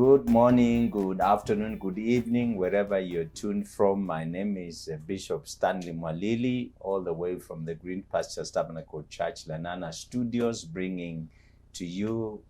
Good morning, good afternoon, good evening, wherever you're tuned from. My name is Bishop Stanley Mwalili, all the way from the Green Pastures Tabernacle Church, Lenana Studios, bringing to you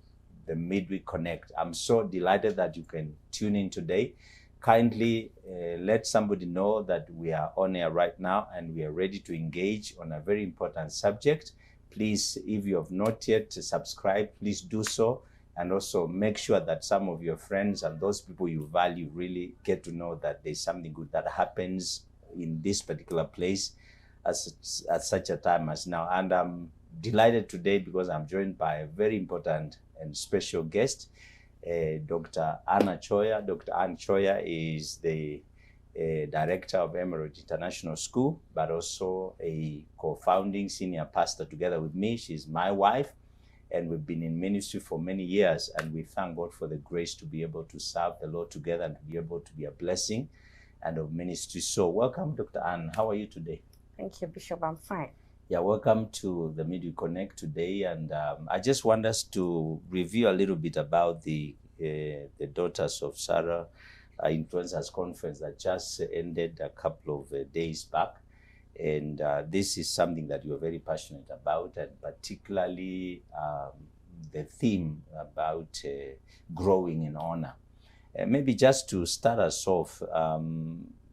the Midweek Connect. I'm so delighted that you can tune in today. Kindly let somebody know that we are on air right now and we are ready to engage on a very important subject. Please, if you have not yet subscribed, please do so. And also make sure that some of your friends and those people you value really get to know that there's something good that happens in this particular place at such a time as now. And I'm delighted today because I'm joined by a very important and special guest, Dr. Anna Choya. Dr. Anna Choya is the director of Emerald International School, but also a co-founding senior pastor together with me. She's my wife. And we've been in ministry for many years, and we thank God for the grace to be able to serve the Lord together and to be able to be a blessing and of ministry. So welcome, Dr. Ann. How are you today? Thank you, Bishop. I'm fine. Yeah, welcome to the Midweek Connect today. And I just want us to review a little bit about the Daughters of Sarah Influencers Conference that just ended a couple of days back. And this is something that you're very passionate about, and particularly the theme about growing in honor. Maybe just to start us off,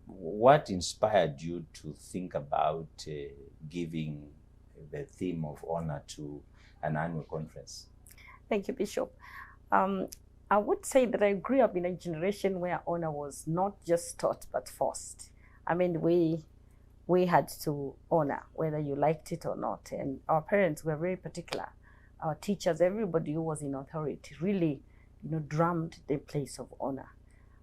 what inspired you to think about giving the theme of honor to an annual conference? Thank you, Bishop. I would say that I grew up in a generation where honor was not just taught, but forced. I mean, we had to honor whether you liked it or not. And our parents were very particular. Our teachers, everybody who was in authority really, drummed the place of honor.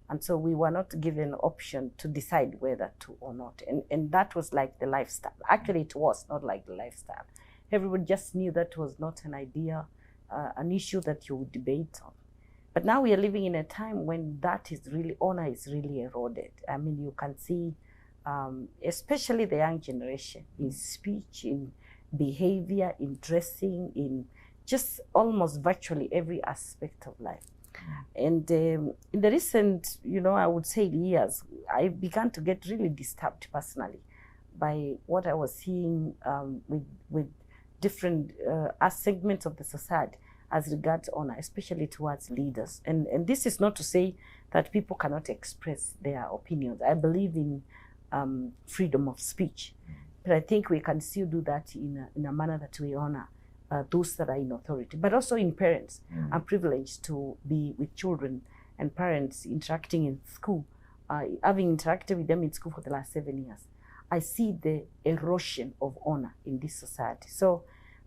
And so we were not given an option to decide whether to or not. And that was like the lifestyle. Actually, it was not like the lifestyle. Everybody just knew that was not an idea, an issue that you would debate on. But now we are living in a time when that is really, honor is really eroded. I mean, you can see especially the young generation, in speech, in behavior, in dressing, in just almost virtually every aspect of life. And in the recent, I would say years, I began to get really disturbed personally by what I was seeing with different segments of the society as regards honor, especially towards leaders. And this is not to say that people cannot express their opinions. I believe in freedom of speech. But I think we can still do that in a manner that we honor those that are in authority, but also in parents. I'm privileged to be with children and parents interacting in school, having interacted with them in school for the last 7 years. I see the erosion of honor in this society. So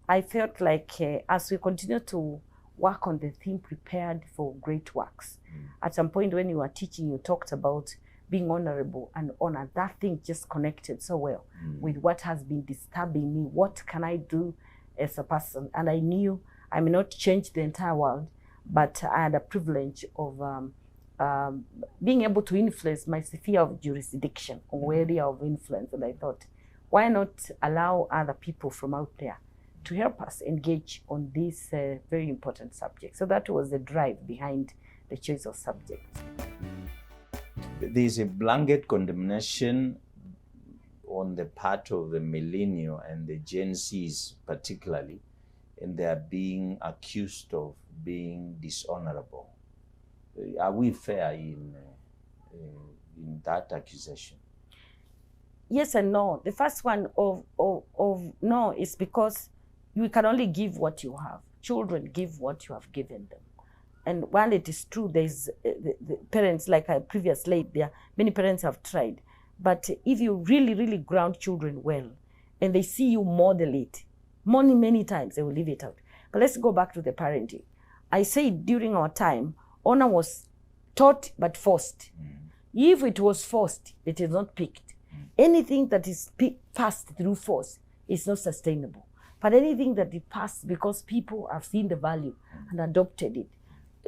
I felt like as we continue to work on the theme, prepared for great works, at some point when you were teaching, you talked about being honorable and honor. That thing just connected so well with what has been disturbing me. What can I do as a person? And I knew I may not change the entire world, but I had a privilege of being able to influence my sphere of jurisdiction or area of influence. And I thought, why not allow other people from out there to help us engage on this very important subject? So that was the drive behind the choice of subject. There's a blanket condemnation on the part of the millennial and the Gen Zs particularly, and they are being accused of being dishonorable. Are we fair in that accusation? Yes and no. The first one of no is because you can only give what you have. Children give what you have given them. And while it is true, there's the parents, like I previously, there many parents have tried. But if you really, really ground children well, and they see you model it, many times, they will leave it out. But let's go back to the parenting. I say during our time, honor was taught but forced. If it was forced, it is not picked. Anything that is passed through force is not sustainable. But anything that is passed because people have seen the value and adopted it,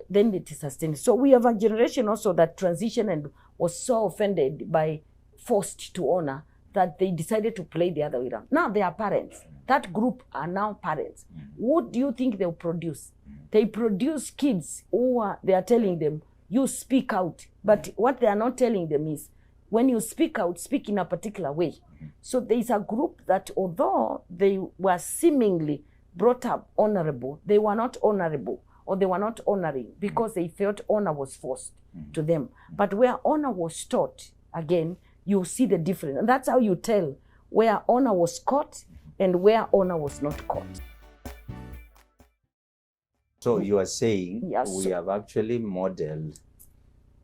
then it is sustained. So we have a generation also that transitioned and was so offended by forced to honor that they decided to play the other way around. Now they are parents. That group are now parents. What do you think they'll produce? They produce kids who they are telling them, you speak out. But what they are not telling them is, when you speak out, speak in a particular way. So there is a group that, although they were seemingly brought up honorable, they were not honorable, or they were not honoring, because they felt honor was forced to them. But where honor was taught, again, you see the difference. And that's how you tell where honor was caught and where honor was not caught. So you are saying Yes. we have actually modeled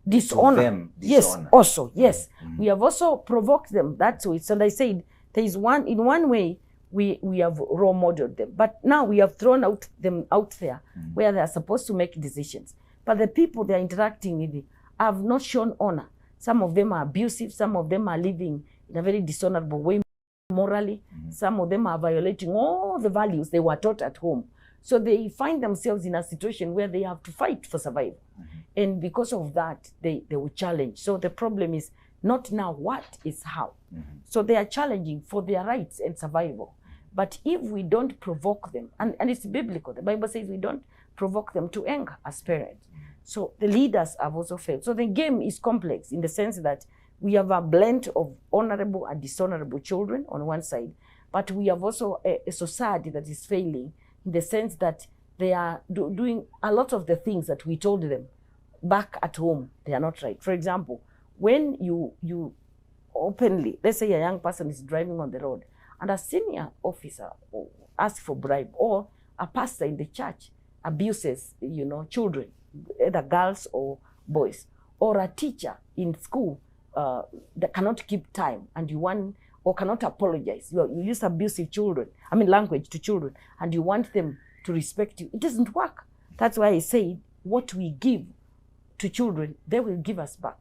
Dishonor. to them Yes, dishonor. also, yes. We have also provoked them that way. So I said, there is in one way, we have role modeled them. But now we have thrown them out there where they are supposed to make decisions. But the people they are interacting with have not shown honor. Some of them are abusive. Some of them are living in a very dishonorable way morally. Some of them are violating all the values they were taught at home. So they find themselves in a situation where they have to fight for survival. And because of that, they will challenge. So the problem is not now what, is how. So they are challenging for their rights and survival. But if we don't provoke them, and it's biblical, the Bible says we don't provoke them to anger as parents. So the leaders have also failed. So the game is complex in the sense that we have a blend of honorable and dishonorable children on one side, but we have also a society that is failing in the sense that they are doing a lot of the things that we told them back at home, they are not right. For example, when you openly, let's say a young person is driving on the road and a senior officer asks for bribe, or a pastor in the church abuses, children, either girls or boys, or a teacher in school that cannot keep time and you want, or cannot apologize. You use abusive language to children, and you want them to respect you. It doesn't work. That's why I say what we give to children, they will give us back.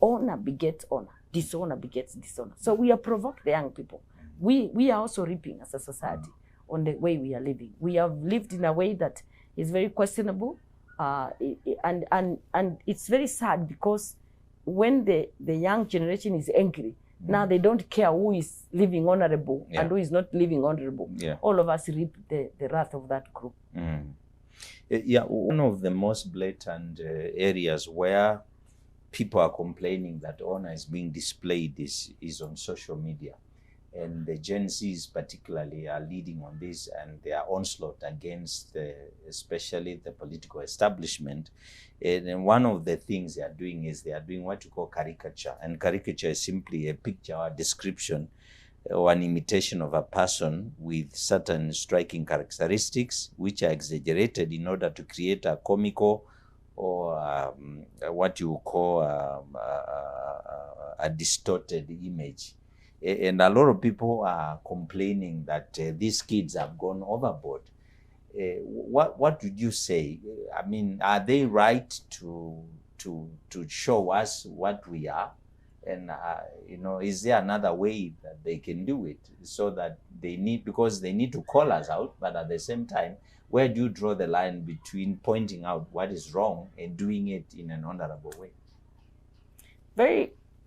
Honor begets honor. Dishonor begets dishonor. So we have provoked the young people. We are also reaping as a society on the way we are living. We have lived in a way that is very questionable, and it's very sad, because when the young generation is angry, now they don't care who is living honorable and who is not living honorable. All of us reap the wrath of that group. One of the most blatant areas where people are complaining that honor is being displayed is on social media. And the Gen Zs particularly are leading on this, and their onslaught against especially the political establishment. And one of the things they are doing is they are doing what you call caricature. And caricature is simply a picture or a description or an imitation of a person with certain striking characteristics which are exaggerated in order to create a comical or what you call a distorted image. And a lot of people are complaining that these kids have gone overboard. What would you say? I mean, are they right to show us what we are? And is there another way that they can do it, so that because they need to call us out, but at the same time, where do you draw the line between pointing out what is wrong and doing it in an honorable way?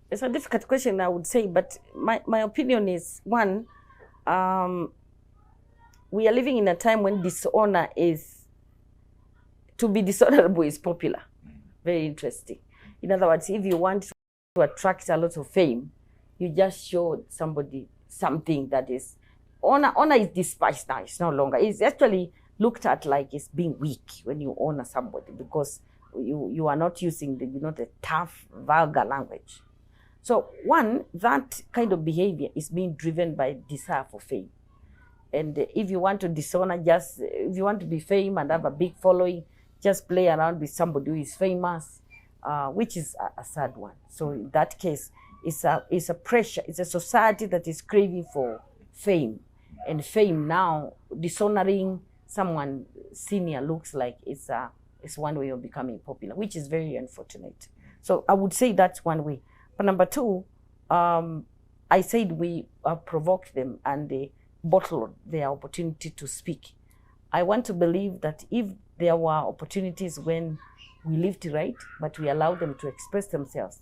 It's a difficult question, I would say, but my opinion is, one, we are living in a time when to be dishonorable is popular. Very interesting. In other words, if you want to attract a lot of fame, you just show somebody something that is, honor is despised now. It's no longer. It's actually looked at like it's being weak when you honor somebody, because you are not using the tough, vulgar language. So one, that kind of behavior is being driven by desire for fame. And if you want to dishonor, if you want to be famous and have a big following, just play around with somebody who is famous, which is a sad one. So in that case, it's a pressure. It's a society that is craving for fame. And fame now, dishonoring someone senior looks like it's one way of becoming popular, which is very unfortunate. So I would say that's one way. But number two, I said we provoked them and they bottled their opportunity to speak. I want to believe that if there were opportunities when we lived right, but we allowed them to express themselves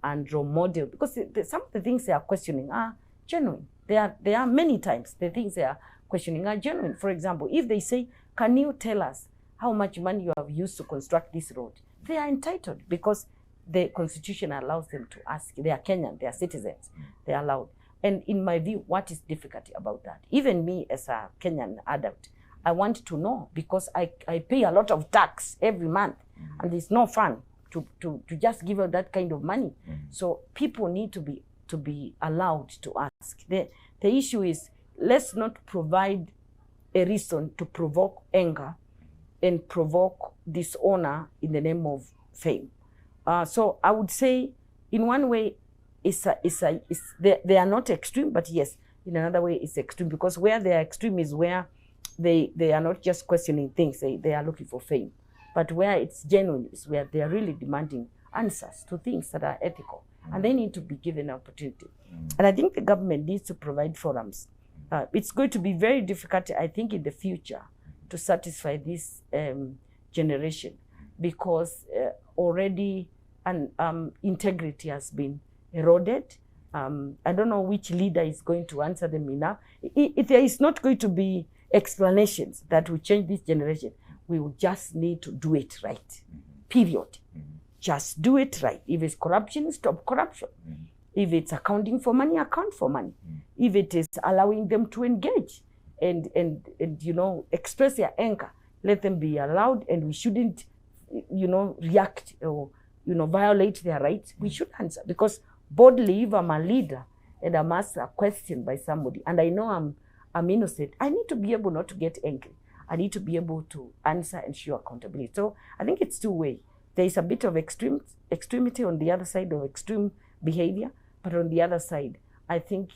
and role model, because some of the things they are questioning are genuine. There are many times the things they are questioning are genuine. For example, if they say, can you tell us how much money you have used to construct this road? they are entitled because the constitution allows them to ask. They are Kenyan, they are citizens, they are allowed. And in my view, what is difficult about that? Even me as a Kenyan adult, I want to know because I pay a lot of tax every month and it's no fun to just give out that kind of money. So people need to be allowed to ask. The issue is, let's not provide a reason to provoke anger and provoke dishonor in the name of fame. So I would say, in one way, they are not extreme, but yes, in another way, it's extreme, because where they are extreme is where they are not just questioning things, they are looking for fame. But where it's genuine is where they are really demanding answers to things that are ethical, and they need to be given an opportunity. And I think the government needs to provide forums. It's going to be very difficult, I think, in the future to satisfy this generation, because already integrity has been eroded. I don't know which leader is going to answer them enough. If there is not going to be explanations that will change this generation, we will just need to do it right. Period. Just do it right. If it's corruption, stop corruption. If it's accounting for money, account for money. If it is allowing them to engage and express their anger, let them be allowed, and we shouldn't react or violate their rights. We should answer, because boldly, if I'm a leader and I'm asked a question by somebody and I know I'm innocent, I need to be able not to get angry. I need to be able to answer and show accountability. So I think it's two-way. There is a bit of extremity on the other side of extreme behavior, but on the other side, I think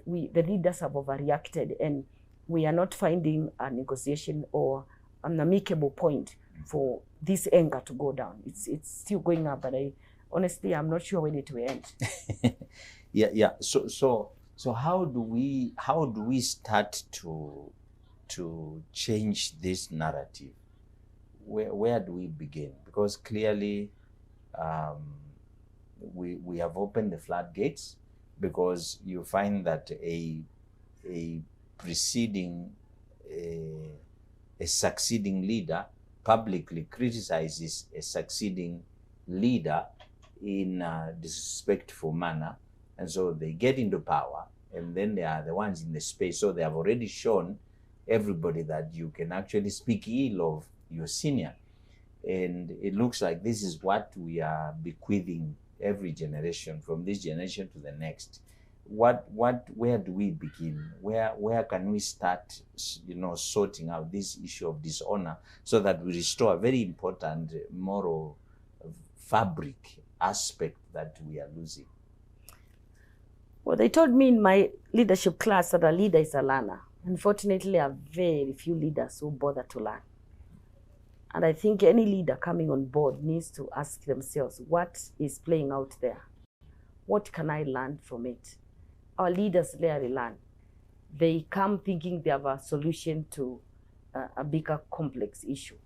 the leaders have overreacted, and we are not finding a negotiation or an amicable point for this anger to go down. It's still going up, but honestly, I'm not sure when it will end. Yeah. So how do we start to change this narrative? Where do we begin? Because clearly, we have opened the floodgates, because you find that a succeeding leader publicly criticizes a succeeding leader in a disrespectful manner, and so they get into power, and then they are the ones in the space. So they have already shown everybody that you can actually speak ill of your senior, and it looks like this is what we are bequeathing every generation, from this generation to the next. Where do we begin? Where can we start, sorting out this issue of dishonor, so that we restore a very important moral fabric aspect that we are losing? Well, they told me in my leadership class that a leader is a learner. Unfortunately, there are very few leaders who bother to learn. And I think any leader coming on board needs to ask themselves, what is playing out there? What can I learn from it? Our leaders rarely learn. They come thinking they have a solution to a bigger complex issue.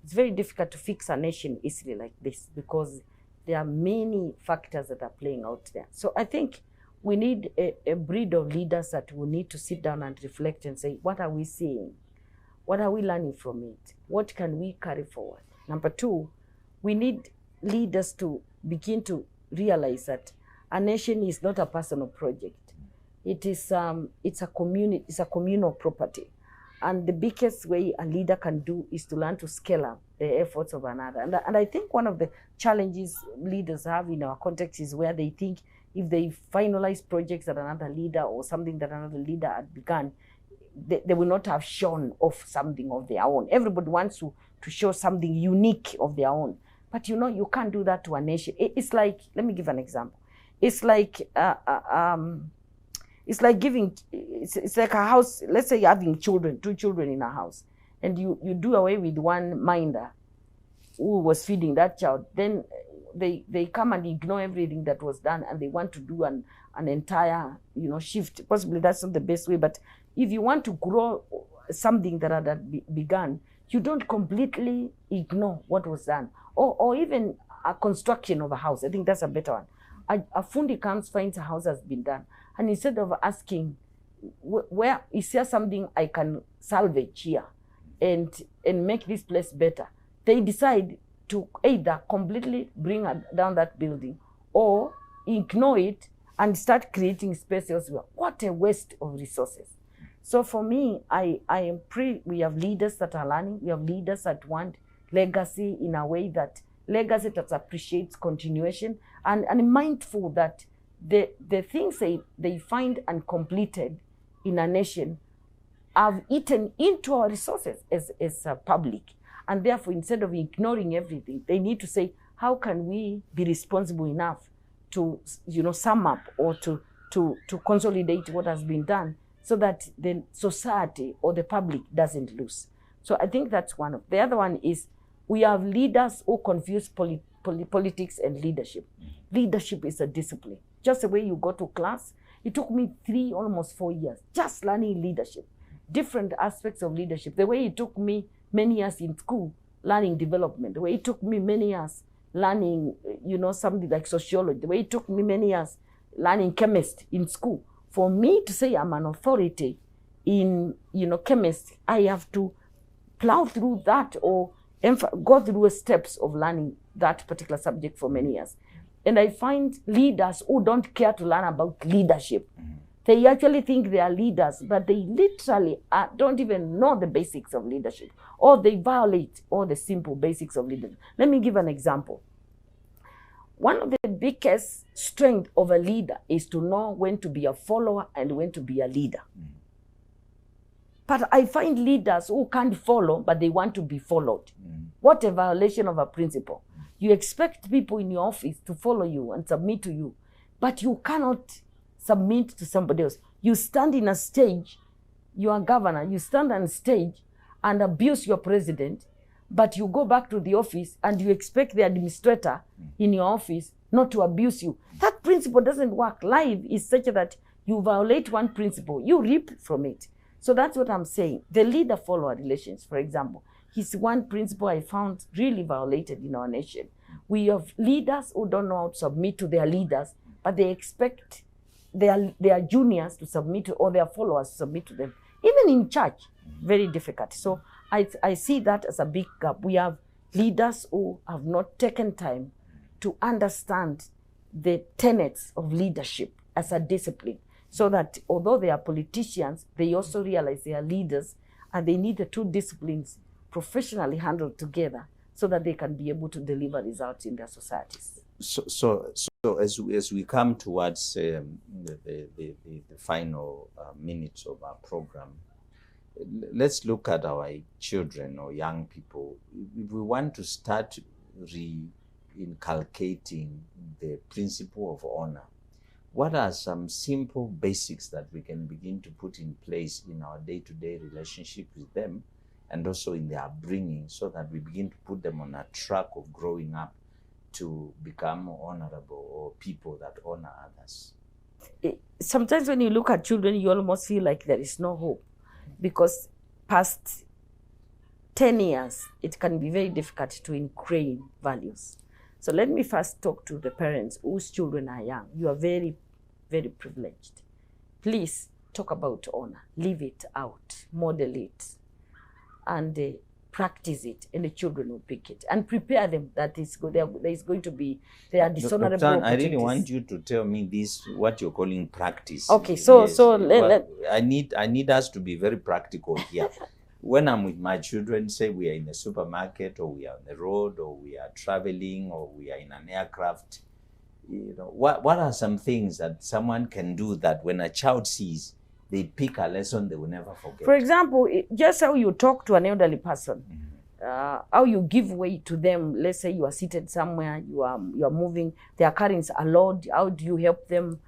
It's very difficult to fix a nation easily like this, because there are many factors that are playing out there. So I think we need a breed of leaders that will need to sit down and reflect and say, what are we seeing? What are we learning from it? What can we carry forward? Number two, we need leaders to begin to realize that a nation is not a personal project. It's a communal property. And the biggest way a leader can do is to learn to scale up the efforts of another. And I think one of the challenges leaders have in our context is where they think if they finalize projects that another leader or something that another leader had begun, they will not have shown off something of their own. Everybody wants to show something unique of their own. But you can't do that to a nation. It's like, let me give an example. It's like it's like a house. Let's say you're having two children in a house, and you do away with one minder who was feeding that child. Then they come and ignore everything that was done, and they want to do an entire shift. Possibly that's not the best way, but if you want to grow something that had begun, you don't completely ignore what was done, or even a construction of a house. I think that's a better one. A fundi comes, finds a house has been done, and instead of asking, where is there something I can salvage here and make this place better, they decide to either completely bring down that building or ignore it and start creating space elsewhere. What a waste of resources. So for me, we have leaders that are learning, we have leaders that want legacy in a way that legacy that appreciates continuation and mindful that the things they find uncompleted in a nation have eaten into our resources as a public. And therefore, instead of ignoring everything, they need to say, how can we be responsible enough to, sum up or to consolidate what has been done so that the society or the public doesn't lose. So I think that's one of. The other one is we have leaders who confuse politics and leadership. Leadership is a discipline. Just the way you go to class, it took me almost 4 years, just learning leadership, different aspects of leadership. The way it took me many years in school, learning development. The way it took me many years learning, something like sociology. The way it took me many years learning chemistry in school. For me to say I'm an authority in, chemistry, I have to plow through that or go through steps of learning that particular subject for many years. And I find leaders who don't care to learn about leadership. They actually think they are leaders, but they literally don't even know the basics of leadership, or they violate all the simple basics of leadership. Let me give an example. One of the biggest strengths of a leader is to know when to be a follower and when to be a leader. But I find leaders who can't follow, but they want to be followed. What a violation of a principle. You expect people in your office to follow you and submit to you, but you cannot submit to somebody else. You stand in a stage, you are governor, you stand on stage and abuse your president, but you go back to the office and you expect the administrator in your office not to abuse you. That principle doesn't work. Life is such that you violate one principle, you reap from it. So that's what I'm saying. The leader-follower relations, for example, is one principle I found really violated in our nation. We have leaders who don't know how to submit to their leaders, but they expect their juniors to submit to, or their followers to submit to them. Even in church, very difficult. So I see that as a big gap. We have leaders who have not taken time to understand the tenets of leadership as a discipline, so that although they are politicians, they also realize they are leaders and they need the two disciplines professionally handled together so that they can be able to deliver results in their societies. So as we come towards the final minutes of our program, let's look at our children or young people. If we want to start re-inculcating the principle of honor, what are some simple basics that we can begin to put in place in our day-to-day relationship with them and also in their upbringing, so that we begin to put them on a track of growing up to become honorable or people that honor others? Sometimes when you look at children, you almost feel like there is no hope, because past 10 years, it can be very difficult to ingrain values. So let me first talk to the parents whose children are young. You are very, very privileged. Please talk about honor, leave it out, model it, and practice it, and the children will pick it, and prepare them that there is going to be, there are dishonorable Dr. opportunities. I really want you to tell me this, what you're calling practice. Okay, so Yes. I need us to be very practical here. When I'm with my children, say we are in a supermarket, or we are on the road, or we are traveling, or we are in an aircraft, what are some things that someone can do that when a child sees, they pick a lesson they will never forget? For example, just how you talk to an elderly person, how you give way to them. Let's say you are seated somewhere, you are moving, they are carrying a load. How do you help them?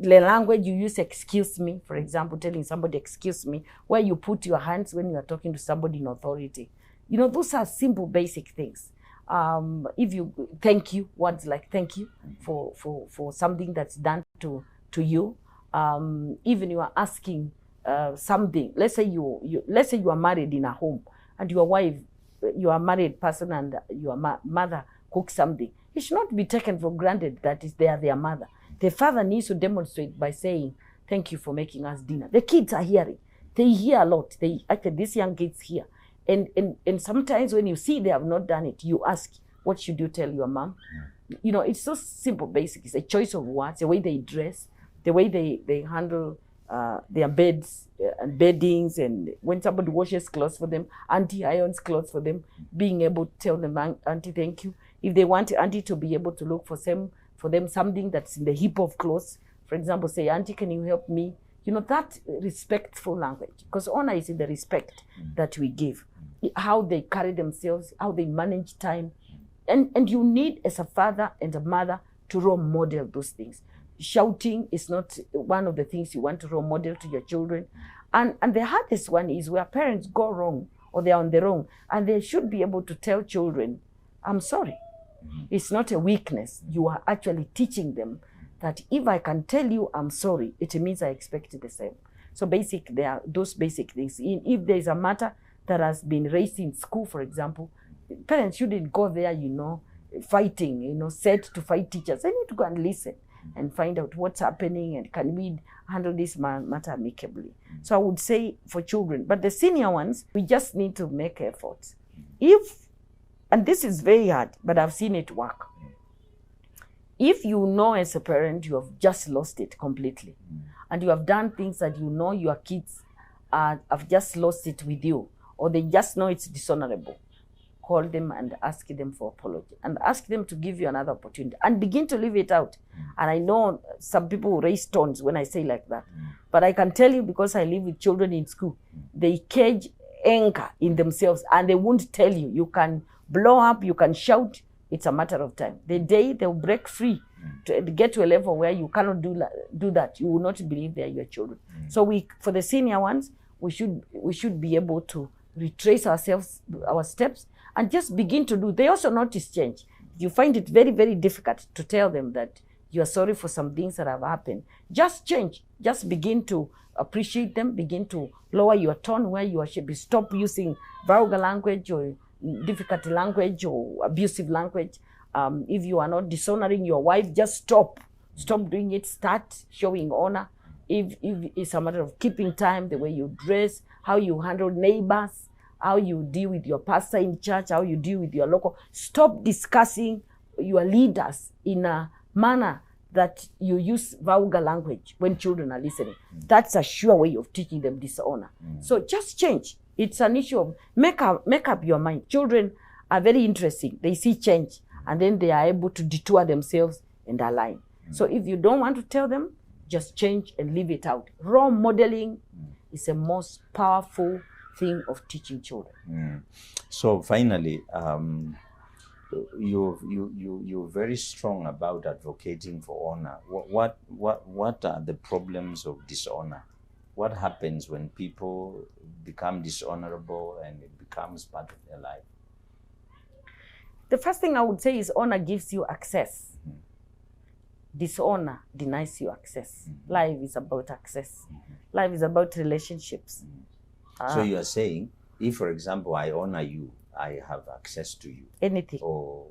The language you use, excuse me, for example, telling somebody excuse me, where you put your hands when you are talking to somebody in authority. Those are simple, basic things. If you thank you, words like thank you for something that's done to you. Even you are asking something. Let's say you are married in a home, and your wife, you are a married person, and your mother cooks something. It should not be taken for granted that they are their mother. The father needs to demonstrate by saying, thank you for making us dinner. The kids are hearing. They hear a lot. These young kids hear. And sometimes when you see they have not done it, you ask, What should you tell your mom? You know, it's so simple, basic. It's a choice of words, the way they dress, the way they handle their beds and beddings, and when somebody washes clothes for them, auntie irons clothes for them, being able to tell them, auntie, thank you. If they want auntie to be able to look for them something that's in the heap of clothes, for example, say, auntie, can you help me? You know, that respectful language, because honor is in the respect that we give, how they carry themselves, how they manage time. And you need, as a father and a mother, to role model those things. Shouting is not one of the things you want to role model to your children. And the hardest one is where parents go wrong, or they're on their own, and they should be able to tell children, I'm sorry. It's not a weakness. You are actually teaching them that if I can tell you I'm sorry, it means I expect the same. So there are those basic things. If there's a matter that has been raised in school, for example, parents shouldn't go there, you know, fighting, you know, set to fight teachers. They need to go and listen and find out what's happening, and can we handle this matter amicably. So I would say for children, but the senior ones, we just need to make efforts. And this is very hard, but I've seen it work. If you know as a parent you have just lost it completely, and you have done things that you know your kids have just lost it with you, or they just know it's dishonorable, call them and ask them for apology, and ask them to give you another opportunity, and begin to leave it out. And I know some people raise stones when I say like that, but I can tell you, because I live with children in school, they cage anger in themselves, and they won't tell you. You can blow up, you can shout, it's a matter of time. The day they'll break free to get to a level where you cannot do that, you will not believe they are your children. So for the senior ones, we should be able to retrace our steps, and just begin to do. They also notice change. You find it very, very difficult to tell them that you are sorry for some things that have happened. Just change. Just begin to appreciate them. Begin to lower your tone where you should be. Stop using vulgar language or difficult language or abusive language. If you are not dishonoring your wife, just stop. Stop doing it. Start showing honor. If it's a matter of keeping time, the way you dress, how you handle neighbors, how you deal with your pastor in church, how you deal with your local. Stop discussing your leaders in a manner that you use vulgar language when children are listening. That's a sure way of teaching them dishonor. So just change. It's an issue of make up your mind. Children are very interesting. They see change, and then they are able to detour themselves and align. So if you don't want to tell them, just change and leave it out. Role modeling is the most powerful thing of teaching children. So finally, you're very strong about advocating for honor. What are the problems of dishonor? What happens when people become dishonorable and it becomes part of their life? The first thing I would say is honor gives you access. Dishonor denies you access. Life is about access. Life is about relationships. So you are saying, if, for example, I honor you, I have access to you. Anything. Or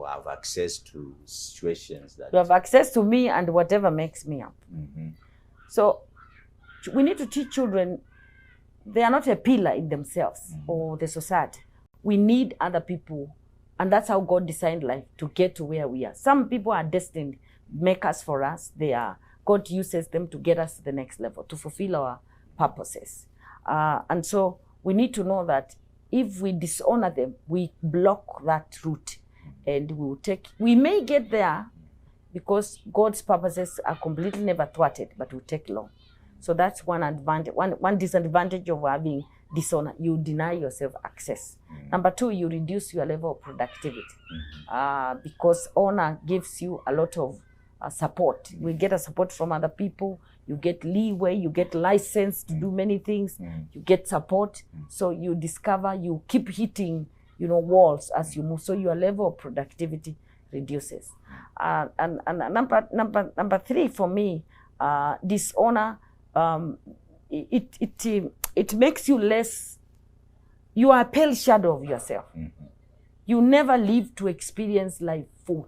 have access to situations that... You have access to me and whatever makes me up. So we need to teach children they are not a pillar in themselves or the society. We need other people, and that's how God designed life, to get to where we are. Some people are destined makers for us. God uses them to get us to the next level, to fulfill our purposes. And so we need to know that if we dishonor them, we block that route, and we may get there because God's purposes are completely never thwarted, but will take long. So that's one advantage. One disadvantage of having dishonor: you deny yourself access. Number two, you reduce your level of productivity, because honor gives you a lot of support. We get a support from other people. You get leeway, you get license to do many things, you get support. So you discover, you keep hitting, walls as you move. So your level of productivity reduces. And number three for me, dishonor, it makes you less, you are a pale shadow of yourself. You never live to experience life full.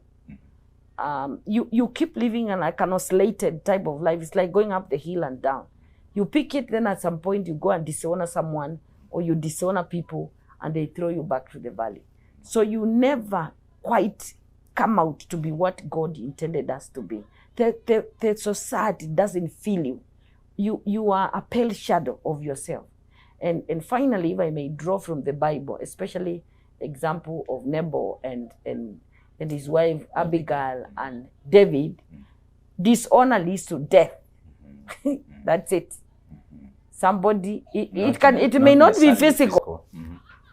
You keep living like an oscillated type of life. It's like going up the hill and down. You pick it, then at some point you go and dishonor someone, or you dishonor people, and they throw you back to the valley. So you never quite come out to be what God intended us to be. The society doesn't feel you. You are a pale shadow of yourself. And finally, if I may draw from the Bible, especially example of Nabal and his wife Abigail and David, dishonor leads to death. That's it. Somebody, it may not be physical,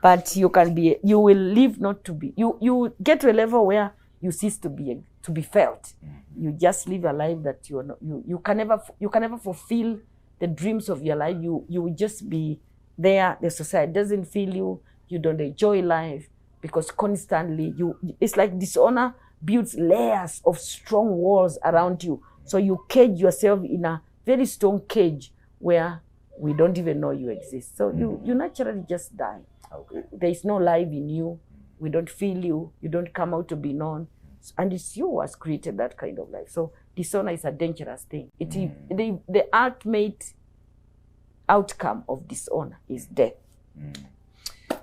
but you will live not to be. You get to a level where you cease to be felt. You just live a life that you can never fulfill the dreams of your life. You will just be there. The society doesn't feel you. You don't enjoy life because constantly it's like dishonor builds layers of strong walls around you. So you cage yourself in a very strong cage where we don't even know you exist. So you naturally just die. Okay. There is no life in you. We don't feel you. You don't come out to be known. And it's you who has created that kind of life. So dishonor is a dangerous thing. The ultimate outcome of dishonor is death.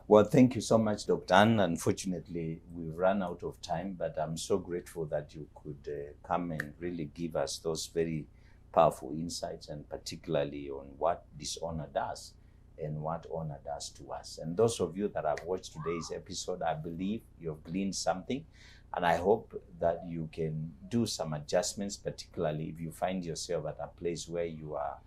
Well, thank you so much, Dr. Ann. Unfortunately, we've run out of time, but I'm so grateful that you could come and really give us those very powerful insights, and particularly on what dishonor does and what honor does to us. And those of you that have watched today's episode, I believe you've gleaned something, and I hope that you can do some adjustments, particularly if you find yourself at a place where you are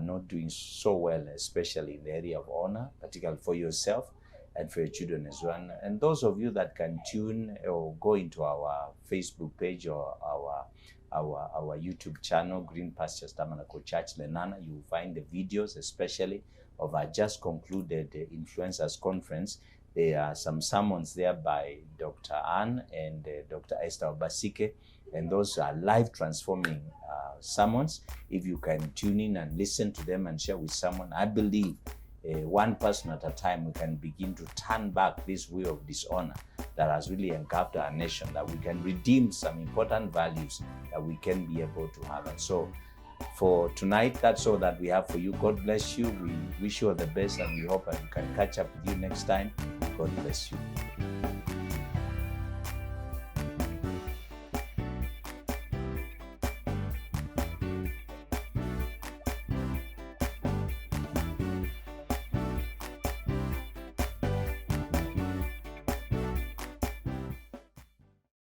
not doing so well, especially in the area of honor, particularly for yourself and for your children as well. And those of you that can tune or go into our Facebook page or our YouTube channel, Green Pastures Tabernacle Church Lenana, you will find the videos, especially of our just concluded Influencers Conference. There are some sermons there by Dr. Ann and Dr. Esther Obasike, and those are life transforming sermons. If you can tune in and listen to them and share with someone, I believe one person at a time, we can begin to turn back this way of dishonor that has really engulfed our nation, that we can redeem some important values that we can be able to have. And so for tonight, that's all that we have for you. God bless you. We wish you all the best, and we hope that we can catch up with you next time. God bless you.